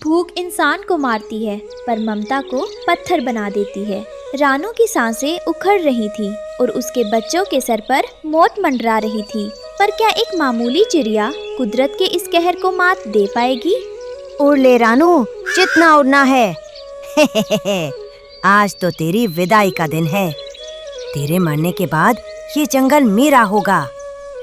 भूख इंसान को मारती है पर ममता को पत्थर बना देती है। रानू की सांसें उखड़ रही थी और उसके बच्चों के सर पर मौत मंडरा रही थी। पर क्या एक मामूली चिड़िया कुदरत के इस कहर को मात दे पाएगी? उड़ ले रानू, जितना उड़ना है। आज तो तेरी विदाई का दिन है। तेरे मरने के बाद ये जंगल मेरा होगा।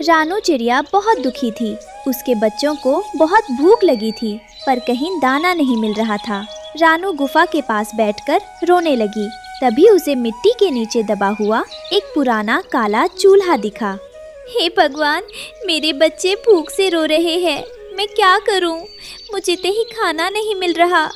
रानू चिड़िया बहुत दुखी थी। उसके बच्चों को बहुत भूख लगी थी पर कहीं दाना नहीं मिल रहा था। रानू गुफा के पास बैठकर रोने लगी। तभी उसे मिट्टी के नीचे दबा हुआ एक पुराना काला चूल्हा दिखा। हे भगवान, मेरे बच्चे भूख से रो रहे हैं। मैं क्या करूं? मुझे तो ही खाना नहीं मिल रहा।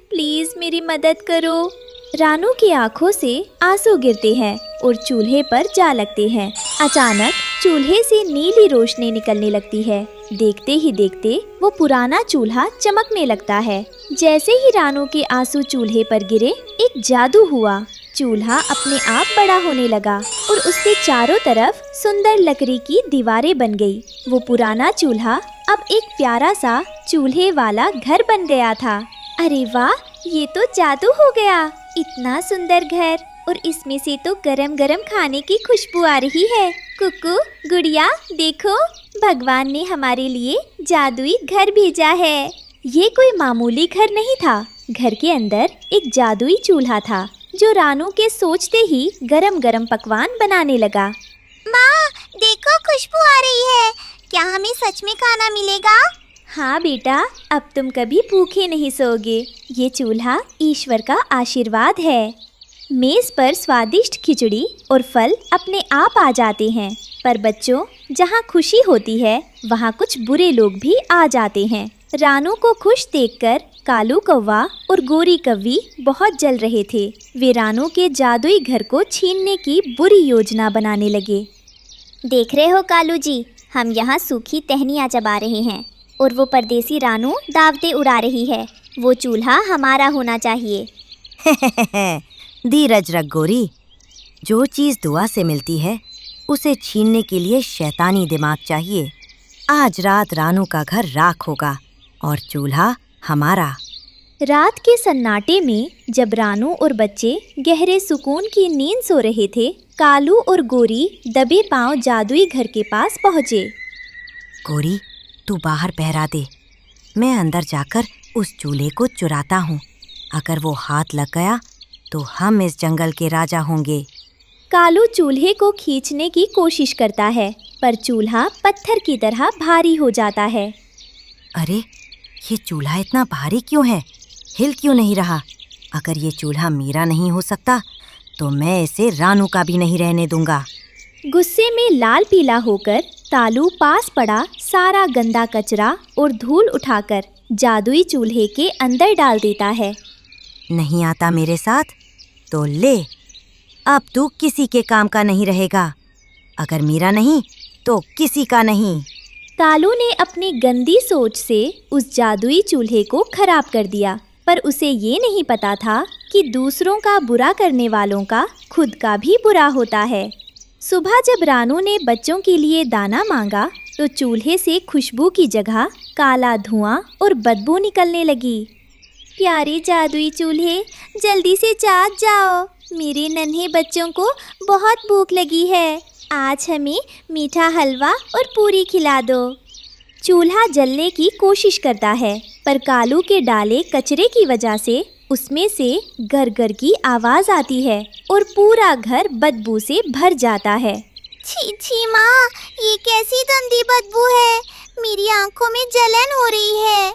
प्लीज मेरी मदद करो। रानू की आंखों से आंसू गिरते हैं और चूल्हे पर जा लगते हैं। अचानक चूल्हे से नीली रोशनी निकलने लगती है। देखते ही देखते वो पुराना चूल्हा चमकने लगता है। जैसे ही रानू के आंसू चूल्हे पर गिरे, एक जादू हुआ। चूल्हा अपने आप बड़ा होने लगा और उसके चारों तरफ सुंदर लकड़ी की दीवारें बन गई। वो पुराना चूल्हा अब एक प्यारा सा चूल्हे वाला घर बन गया था। अरे वाह, ये तो जादू हो गया। इतना सुंदर घर और इसमें से तो गरम गरम खाने की खुशबू आ रही है। कुकू, गुड़िया, देखो, भगवान ने हमारे लिए जादुई घर भेजा है। ये कोई मामूली घर नहीं था। घर के अंदर एक जादुई चूल्हा था जो रानू के सोचते ही गरम गरम पकवान बनाने लगा। माँ, देखो, खुशबू आ रही है। क्या हमें सच में खाना मिलेगा? हाँ बेटा, अब तुम कभी भूखे नहीं सोओगे। ये चूल्हा ईश्वर का आशीर्वाद है। मेज पर स्वादिष्ट खिचड़ी और फल अपने आप आ जाते हैं। पर बच्चों, जहाँ खुशी होती है वहाँ कुछ बुरे लोग भी आ जाते हैं। रानू को खुश देखकर कालू कौवा और गोरी कव्वी बहुत जल रहे थे। वे रानू के जादुई घर को छीनने की बुरी योजना बनाने लगे। देख रहे हो कालू जी, हम यहाँ सूखी टहनियाँ चबा रहे हैं और वो परदेसी रानू दावतें उड़ा रही है। वो चूल्हा हमारा होना चाहिए। धीरज रख गोरी। जो चीज़ दुआ से मिलती है उसे छीनने के लिए शैतानी दिमाग चाहिए। आज रात रानू का घर राख होगा और चूल्हा हमारा। रात के सन्नाटे में जब रानू और बच्चे गहरे सुकून की नींद सो रहे थे, कालू और गोरी दबे पांव जादुई घर के पास पहुँचे। गोरी, तू बाहर पहरा दे। मैं अंदर जाकर उस चूल्हे को चुराता हूँ। अगर वो हाथ लग गया तो हम इस जंगल के राजा होंगे। कालू चूल्हे को खींचने की कोशिश करता है पर चूल्हा पत्थर की तरह भारी हो जाता है। अरे, ये चूल्हा इतना भारी क्यों है? हिल क्यों नहीं रहा? अगर ये चूल्हा मेरा नहीं हो सकता तो मैं इसे रानू का भी नहीं रहने दूंगा। गुस्से में लाल पीला होकर तालू पास पड़ा सारा गंदा कचरा और धूल उठाकर जादुई चूल्हे के अंदर डाल देता है। नहीं आता मेरे साथ? तो ले, अब तू किसी के काम का नहीं रहेगा। अगर मेरा नहीं तो किसी का नहीं। कालू ने अपनी गंदी सोच से उस जादुई चूल्हे को खराब कर दिया। पर उसे ये नहीं पता था कि दूसरों का बुरा करने वालों का खुद का भी बुरा होता है। सुबह जब रानू ने बच्चों के लिए दाना मांगा तो चूल्हे से खुशबू की जगह काला धुआं और बदबू निकलने लगी। प्यारे जादुई चूल्हे, जल्दी से जाग जाओ। मेरे नन्हे बच्चों को बहुत भूख लगी है। आज हमें मीठा हलवा और पूरी खिला दो। चूल्हा जलने की कोशिश करता है पर कालू के डाले कचरे की वजह से उसमें से गर-गर की आवाज़ आती है और पूरा घर बदबू से भर जाता है। छी छी माँ, ये कैसी गंदी बदबू है। मेरी आंखों में जलन हो रही है।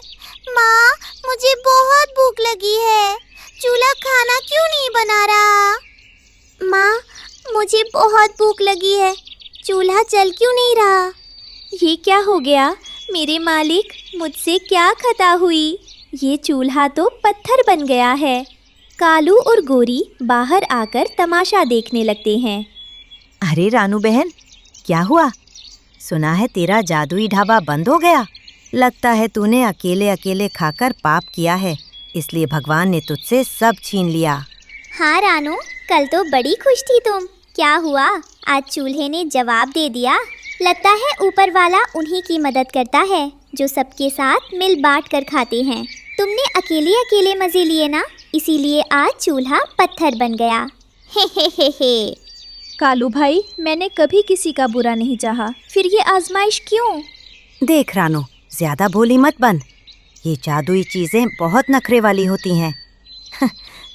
माँ, मुझे बहुत भूख लगी है। चूल्हा खाना क्यों नहीं बना रहा? माँ, मुझे बहुत भूख लगी है। चूल्हा जल क्यों नहीं रहा? ये क्या हो गया मेरे मालिक? मुझसे क्या खता हुई? ये चूल्हा तो पत्थर बन गया है। कालू और गोरी बाहर आकर तमाशा देखने लगते हैं। अरे रानू बहन, क्या हुआ? सुना है तेरा जादुई ढाबा बंद हो गया। लगता है तूने अकेले अकेले खाकर पाप किया है, इसलिए भगवान ने तुझसे सब छीन लिया। हाँ रानू, कल तो बड़ी खुश थी तुम। क्या हुआ? आज चूल्हे ने जवाब दे दिया। लगता है ऊपर वाला उन्हीं की मदद करता है जो सबके साथ मिल बांट कर खाते हैं। तुमने अकेले अकेले मजे लिए ना, इसीलिए आज चूल्हा पत्थर बन गया। हे हे हे हे। कालू भाई, मैंने कभी किसी का बुरा नहीं चाहा, फिर ये आजमाइश क्यों? देख रानू, ज्यादा भोली मत बन। ये जादुई चीजें बहुत नखरे वाली होती हैं।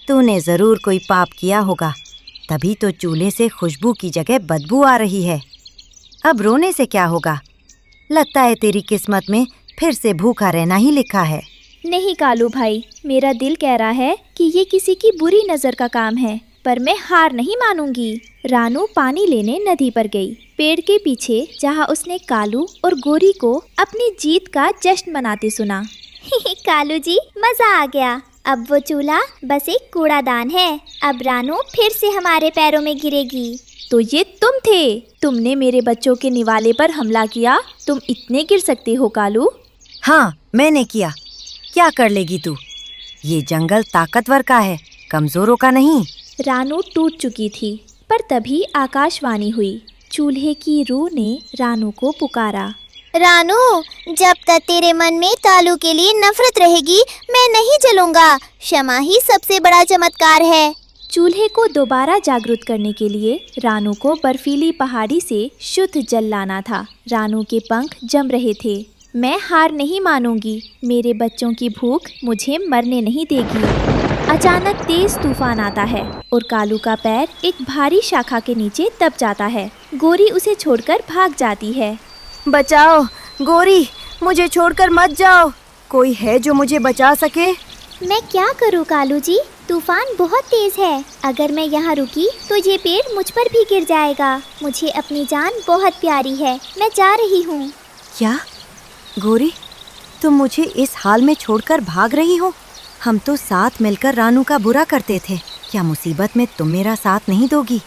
तूने जरूर कोई पाप किया होगा, तभी तो चूल्हे से खुशबू की जगह बदबू आ रही है। अब रोने से क्या होगा? लगता है तेरी किस्मत में फिर से भूखा रहना ही लिखा है। नहीं कालू भाई, मेरा दिल कह रहा है कि ये किसी की बुरी नज़र का काम है, पर मैं हार नहीं मानूंगी। रानू पानी लेने नदी पर गई, पेड़ के पीछे, जहाँ उसने कालू और गोरी को अपनी जीत का जश्न मनाते सुना। कालू जी, मजा आ गया। अब वो चूल्हा बस एक कूड़ादान है। अब रानू फिर से हमारे पैरों में गिरेगी। तो ये तुम थे, तुमने मेरे बच्चों के निवाले पर हमला किया। तुम इतने गिर सकते हो कालू? हाँ, मैंने किया। क्या कर लेगी तू? ये जंगल ताकतवर का है, कमजोरों का नहीं। रानू टूट चुकी थी, पर तभी आकाशवाणी हुई। चूल्हे की रूह ने रानू को पुकारा। रानू, जब तक तेरे मन में कालू के लिए नफरत रहेगी, मैं नहीं जलूंगा। क्षमा ही सबसे बड़ा चमत्कार है। चूल्हे को दोबारा जागृत करने के लिए रानू को बर्फीली पहाड़ी से शुद्ध जल लाना था। रानू के पंख जम रहे थे। मैं हार नहीं मानूंगी, मेरे बच्चों की भूख मुझे मरने नहीं देगी। अचानक तेज तूफान आता है और कालू का पैर एक भारी शाखा के नीचे दब जाता है। गोरी उसे छोड़कर भाग जाती है। बचाओ गोरी, मुझे छोड़कर मत जाओ। कोई है जो मुझे बचा सके? मैं क्या करूं कालू जी, तूफान बहुत तेज है। अगर मैं यहाँ रुकी तो ये पेड़ मुझ पर भी गिर जाएगा। मुझे अपनी जान बहुत प्यारी है, मैं जा रही हूँ। क्या गोरी, तुम मुझे इस हाल में छोड़कर भाग रही हो? हम तो साथ मिलकर रानू का बुरा करते थे। क्या मुसीबत में तुम मेरा साथ नहीं दोगी?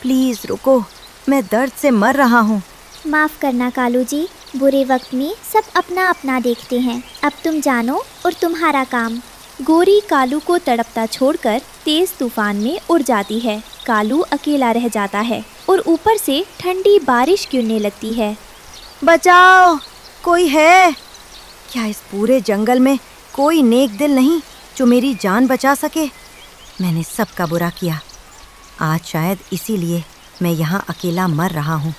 प्लीज रुको, मैं दर्द से मर रहा हूँ। माफ करना कालू जी, बुरे वक्त में सब अपना अपना देखते हैं। अब तुम जानो और तुम्हारा काम। गोरी कालू को तड़पता छोड़कर तेज तूफान में उड़ जाती है। कालू अकेला रह जाता है और ऊपर से ठंडी बारिश गिरने लगती है। बचाओ, कोई है? क्या इस पूरे जंगल में कोई नेक दिल नहीं जो मेरी जान बचा सके? मैंने सबका बुरा किया, आज शायद इसीलिए मैं यहाँ अकेला मर रहा हूँ।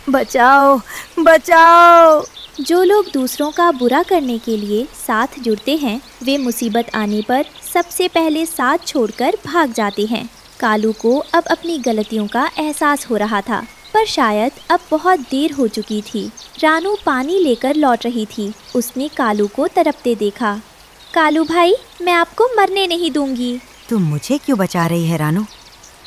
बचाओ, बचाओ। जो लोग दूसरों का बुरा करने के लिए साथ जुड़ते हैं, वे मुसीबत आने पर सबसे पहले साथ छोड़कर भाग जाते हैं। कालू को अब अपनी गलतियों का एहसास हो रहा था, पर शायद अब बहुत देर हो चुकी थी। रानू पानी लेकर लौट रही थी। उसने कालू को तड़पते देखा। कालू भाई, मैं आपको मरने नहीं दूंगी। तुम मुझे क्यों बचा रही है रानू?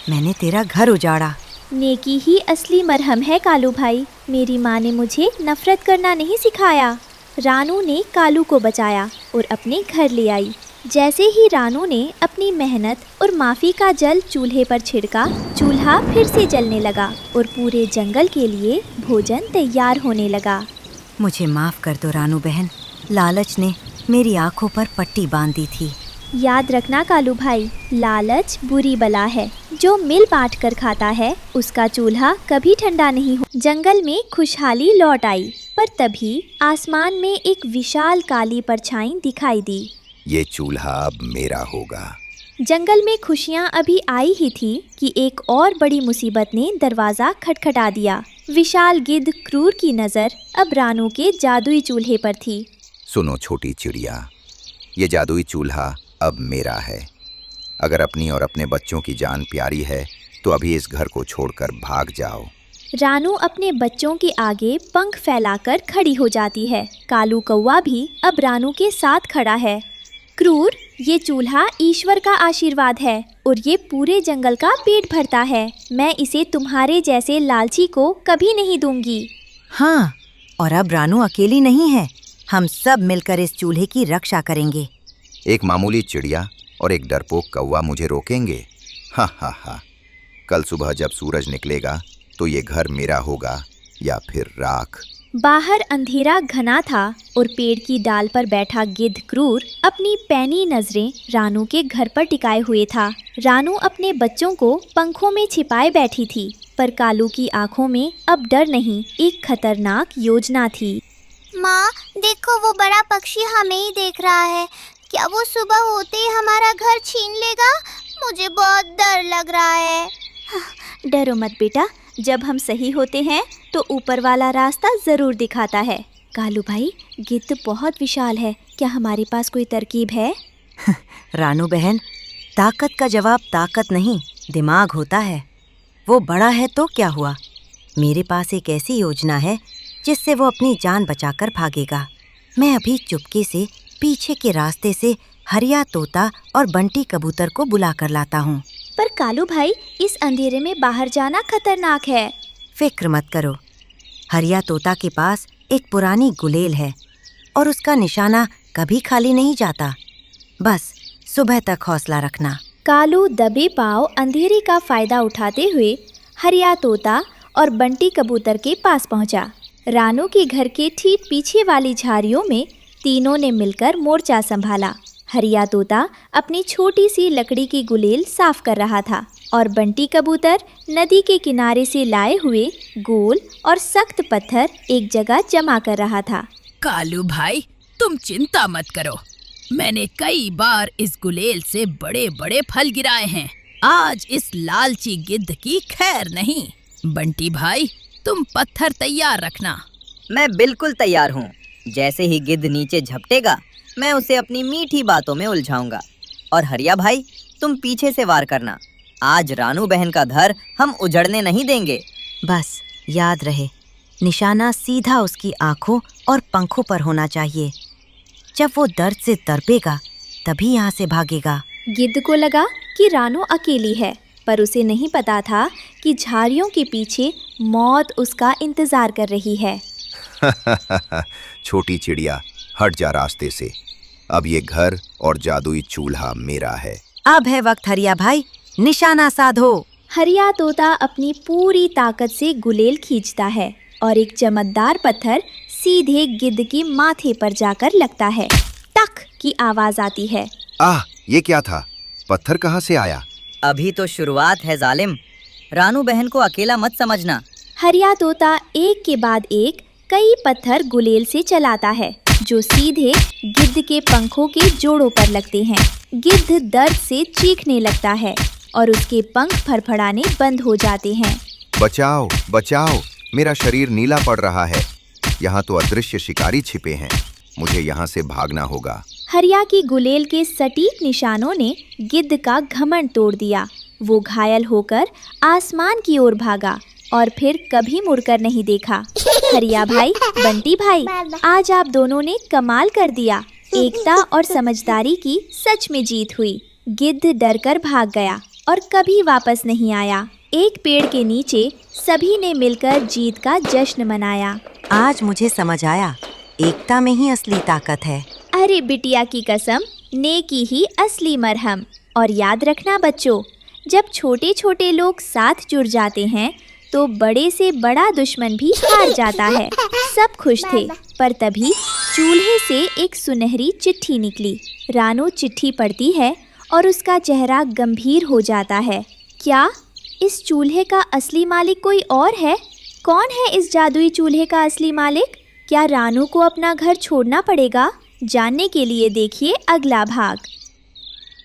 मैंने तेरा घर उजाड़ा। नेकी ही असली मरहम है कालू भाई। मेरी माँ ने मुझे नफरत करना नहीं सिखाया। रानू ने कालू को बचाया और अपने घर ले आई। जैसे ही रानू ने अपनी मेहनत और माफ़ी का जल चूल्हे पर छिड़का, चूल्हा फिर से जलने लगा और पूरे जंगल के लिए भोजन तैयार होने लगा। मुझे माफ़ कर दो रानू बहन, लालच ने मेरी आंखों पर पट्टी बांध दी थी। याद रखना कालू भाई, लालच बुरी बला है। जो मिल बांट कर खाता है, उसका चूल्हा कभी ठंडा नहीं हो। जंगल में खुशहाली लौट आई, पर तभी आसमान में एक विशाल काली परछाई दिखाई दी। ये चूल्हा अब मेरा होगा। जंगल में खुशियां अभी आई ही थी कि एक और बड़ी मुसीबत ने दरवाजा खटखटा दिया। विशाल गिद्ध क्रूर की नज़र अब रानू के जादुई चूल्हे पर थी। सुनो छोटी चिड़िया, ये जादुई चूल्हा अब मेरा है। अगर अपनी और अपने बच्चों की जान प्यारी है तो अभी इस घर को छोड़कर भाग जाओ। रानू अपने बच्चों के आगे पंख फैलाकर खड़ी हो जाती है। कालू कौवा भी अब रानू के साथ खड़ा है। क्रूर, ये चूल्हा ईश्वर का आशीर्वाद है और ये पूरे जंगल का पेट भरता है। मैं इसे तुम्हारे जैसे लालची को कभी नहीं दूंगी। हाँ, और अब रानू अकेली नहीं है। हम सब मिलकर इस चूल्हे की रक्षा करेंगे। एक मामूली चिड़िया और एक डरपोक कौवा मुझे रोकेंगे? हा हा हा। कल सुबह जब सूरज निकलेगा तो ये घर मेरा होगा या फिर राख। बाहर अंधेरा घना था और पेड़ की डाल पर बैठा गिद्ध क्रूर अपनी पैनी नजरें रानू के घर पर टिकाए हुए था। रानू अपने बच्चों को पंखों में छिपाए बैठी थी, पर कालू की आंखों में अब डर नहीं, एक खतरनाक योजना थी। माँ देखो, वो बड़ा पक्षी हमें ही देख रहा है। क्या वो सुबह होते ही हमारा घर छीन लेगा? मुझे बहुत डर लग रहा है। डरो मत बेटा, जब हम सही होते हैं तो ऊपर वाला रास्ता जरूर दिखाता है। कालू भाई, गिद्ध बहुत विशाल है, क्या हमारे पास कोई तरकीब है? रानू बहन, ताकत का जवाब ताकत नहीं, दिमाग होता है। वो बड़ा है तो क्या हुआ, मेरे पास एक ऐसी योजना है जिससे वो अपनी जान बचाकर भागेगा। मैं अभी चुपके से पीछे के रास्ते से हरिया तोता और बंटी कबूतर को बुला कर लाता हूँ। पर कालू भाई, इस अंधेरे में बाहर जाना खतरनाक है। फिक्र मत करो, हरिया तोता के पास एक पुरानी गुलेल है और उसका निशाना कभी खाली नहीं जाता। बस सुबह तक हौसला रखना। कालू दबे पांव अंधेरे का फायदा उठाते हुए हरिया तोता और बंटी कबूतर के पास पहुंचा। रानू के घर के ठीक पीछे वाली झाड़ियों में तीनों ने मिलकर मोर्चा संभाला। हरिया तोता अपनी छोटी सी लकड़ी की गुलेल साफ कर रहा था और बंटी कबूतर नदी के किनारे से लाए हुए गोल और सख्त पत्थर एक जगह जमा कर रहा था। कालू भाई, तुम चिंता मत करो, मैंने कई बार इस गुलेल से बड़े बड़े फल गिराए हैं। आज इस लालची गिद्ध की खैर नहीं। बंटी भाई, तुम पत्थर तैयार रखना। मैं बिल्कुल तैयार हूँ। जैसे ही गिद्ध नीचे झपटेगा, मैं उसे अपनी मीठी बातों में उलझाऊंगा। और हरिया भाई, तुम पीछे से वार करना। आज रानू बहन का घर हम उजड़ने नहीं देंगे। बस याद रहे, निशाना सीधा उसकी आँखों और पंखों पर होना चाहिए। जब वो दर्द से तड़पेगा तभी यहाँ से भागेगा। गिद्ध को लगा कि रानू अकेली है, पर उसे नहीं पता था कि झाड़ियों के पीछे मौत उसका इंतजार कर रही है। छोटी चिड़िया, हट जा रास्ते से। अब ये घर और जादुई चूल्हा मेरा है। अब है वक्त हरिया भाई, निशाना साधो। हरिया तोता अपनी पूरी ताकत से गुलेल खींचता है और एक चमकदार पत्थर सीधे गिद्ध के माथे पर जाकर लगता है। टक की आवाज आती है। आह, ये क्या था? पत्थर कहाँ से आया? अभी तो शुरुआत है जालिम। रानू बहन को अकेला मत समझना। हरिया तोता एक के बाद एक कई पत्थर गुलेल से चलाता है जो सीधे गिद्ध के पंखों के जोड़ों पर लगते हैं। गिद्ध दर्द से चीखने लगता है और उसके पंख फड़फड़ाने बंद हो जाते हैं। बचाओ बचाओ, मेरा शरीर नीला पड़ रहा है। यहाँ तो अदृश्य शिकारी छिपे हैं, मुझे यहाँ से भागना होगा। हरिया की गुलेल के सटीक निशानों ने गिद्ध का घमंड तोड़ दिया। वो घायल होकर आसमान की ओर भागा और फिर कभी मुड़कर नहीं देखा। हरिया भाई, बंटी भाई, आज आप दोनों ने कमाल कर दिया। एकता और समझदारी की सच में जीत हुई। गिद्ध डरकर भाग गया और कभी वापस नहीं आया। एक पेड़ के नीचे सभी ने मिलकर जीत का जश्न मनाया। आज मुझे समझ आया, एकता में ही असली ताकत है। अरे बिटिया की कसम, नेकी ही असली मरहम। और याद रखना बच्चों, जब छोटे छोटे लोग साथ जुड़ जाते हैं तो बड़े से बड़ा दुश्मन भी हार जाता है। सब खुश थे, पर तभी चूल्हे से एक सुनहरी चिट्ठी निकली। रानू चिट्ठी पढ़ती है और उसका चेहरा गंभीर हो जाता है। क्या इस चूल्हे का असली मालिक कोई और है? कौन है इस जादुई चूल्हे का असली मालिक? क्या रानू को अपना घर छोड़ना पड़ेगा? जानने के लिए देखिए अगला भाग।